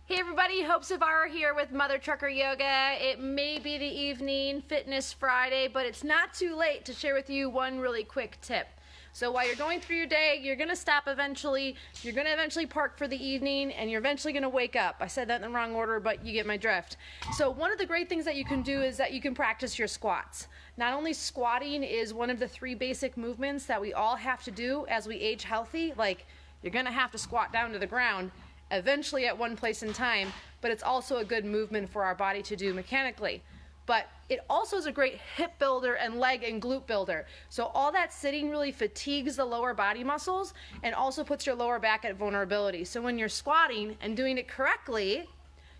Hey everybody, Hope Savara here with Mother Trucker Yoga. It may be the evening, Fitness Friday, but it's not too late to share with you one really quick tip. So while you're going through your day, you're going to stop eventually, you're going to eventually park for the evening, and you're eventually going to wake up. I said that in the wrong order, but you get my drift. So one of the great things that you can do is that you can practice your squats. Not only squatting is one of the 3 basic movements that we all have to do as we age healthy, like you're going to have to squat down to the ground eventually at one place in time, but it's also a good movement for our body to do mechanically. But it also is a great hip builder and leg and glute builder. So all that sitting really fatigues the lower body muscles and also puts your lower back at vulnerability. So when you're squatting and doing it correctly,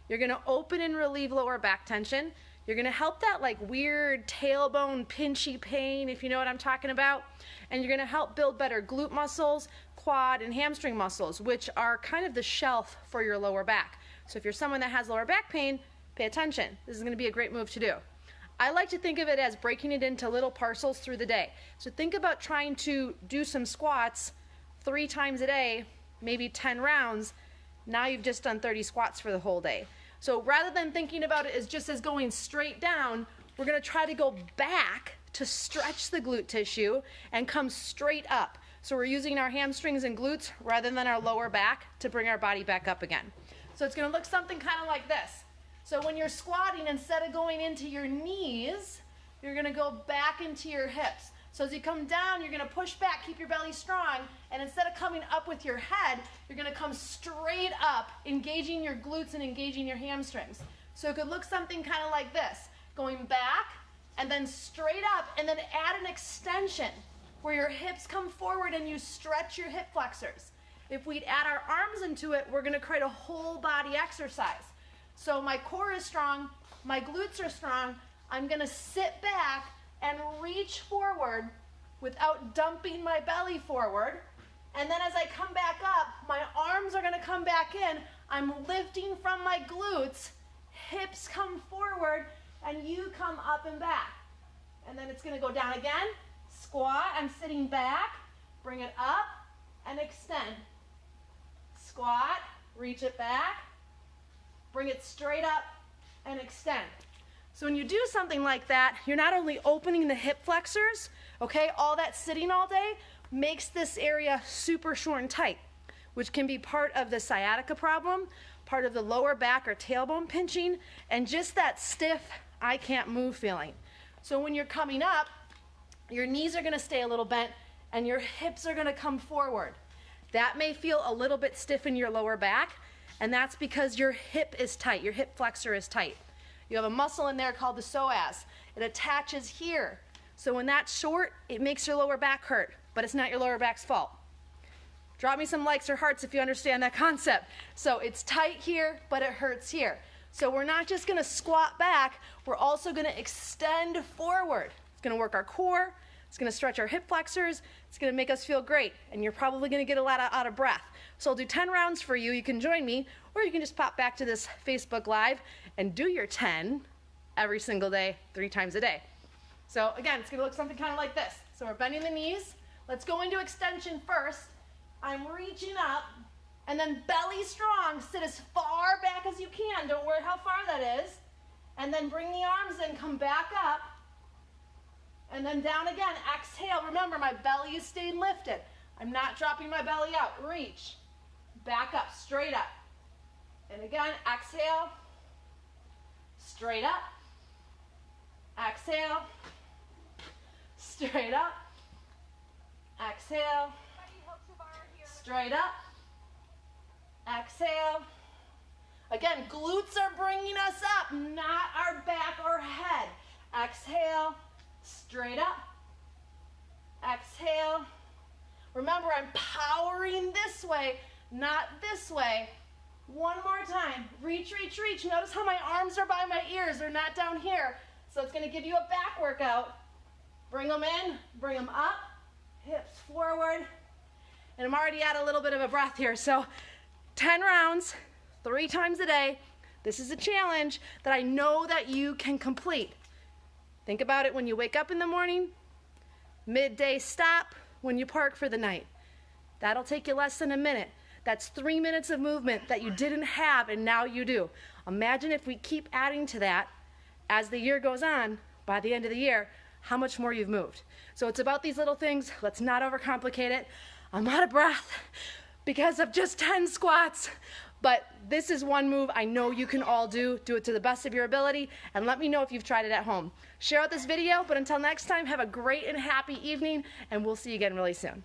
you're gonna open and relieve lower back tension. You're gonna help that like weird tailbone pinchy pain, if you know what I'm talking about. And you're gonna help build better glute muscles, quad and hamstring muscles, which are kind of the shelf for your lower back. So if you're someone that has lower back pain, pay attention. This is gonna be a great move to do. I like to think of it as breaking it into little parcels through the day. So think about trying to do some squats 3 times a day, maybe 10 rounds. Now you've just done 30 squats for the whole day. So rather than thinking about it as just as going straight down, we're gonna try to go back to stretch the glute tissue and come straight up. So we're using our hamstrings and glutes rather than our lower back to bring our body back up again. So it's gonna look something kind of like this. So when you're squatting, instead of going into your knees, you're gonna go back into your hips. So as you come down, you're gonna push back, keep your belly strong, and instead of coming up with your head, you're gonna come straight up, engaging your glutes and engaging your hamstrings. So it could look something kind of like this, going back, and then straight up, and then add an extension, where your hips come forward and you stretch your hip flexors. If we add our arms into it, we're gonna create a whole body exercise. So my core is strong, my glutes are strong, I'm gonna sit back and reach forward without dumping my belly forward. And then as I come back up, my arms are gonna come back in, I'm lifting from my glutes, hips come forward, and you come up and back. And then it's gonna go down again, squat, I'm sitting back, bring it up, and extend. Squat, reach it back, bring it straight up and extend. So when you do something like that, you're not only opening the hip flexors, okay, all that sitting all day makes this area super short and tight, which can be part of the sciatica problem, part of the lower back or tailbone pinching, and just that stiff, I can't move feeling. So when you're coming up, your knees are gonna stay a little bent and your hips are gonna come forward. That may feel a little bit stiff in your lower back, and that's because your hip is tight, your hip flexor is tight. You have a muscle in there called the psoas. It attaches here. So when that's short, it makes your lower back hurt, but it's not your lower back's fault. Drop me some likes or hearts if you understand that concept. So it's tight here, but it hurts here. So we're not just gonna squat back, we're also gonna extend forward. It's gonna work our core, it's gonna stretch our hip flexors, it's gonna make us feel great, and you're probably gonna get a lot out of breath. So I'll do 10 rounds for you. You can join me, or you can just pop back to this Facebook Live and do your 10 every single day, 3 times a day. So again, it's gonna look something kind of like this. So we're bending the knees. Let's go into extension first. I'm reaching up, and then belly strong. Sit as far back as you can. Don't worry how far that is. And then bring the arms in, come back up, and then down again. Exhale. Remember, my belly is staying lifted. I'm not dropping my belly out. Reach. Back up, straight up. And again, exhale. Straight up. Exhale. Straight up. Exhale. Straight up. Exhale. Again, glutes are bringing us up, not our back or head. Exhale. Straight up. Exhale. Remember, I'm powering this way, not this way. One more time. Reach, reach, reach. Notice how my arms are by my ears. They're not down here. So it's going to give you a back workout. Bring them in, bring them up, hips forward. And I'm already at a little bit of a breath here. So 10 rounds, 3 times a day. This is a challenge that I know that you can complete. Think about it when you wake up in the morning, midday stop when you park for the night. That'll take you less than a minute. That's 3 minutes of movement that you didn't have and now you do. Imagine if we keep adding to that as the year goes on, by the end of the year, how much more you've moved. So it's about these little things. Let's not overcomplicate it. I'm out of breath because of just 10 squats. But this is one move I know you can all do. Do it to the best of your ability, and let me know if you've tried it at home. Share out this video, but until next time, have a great and happy evening, and we'll see you again really soon.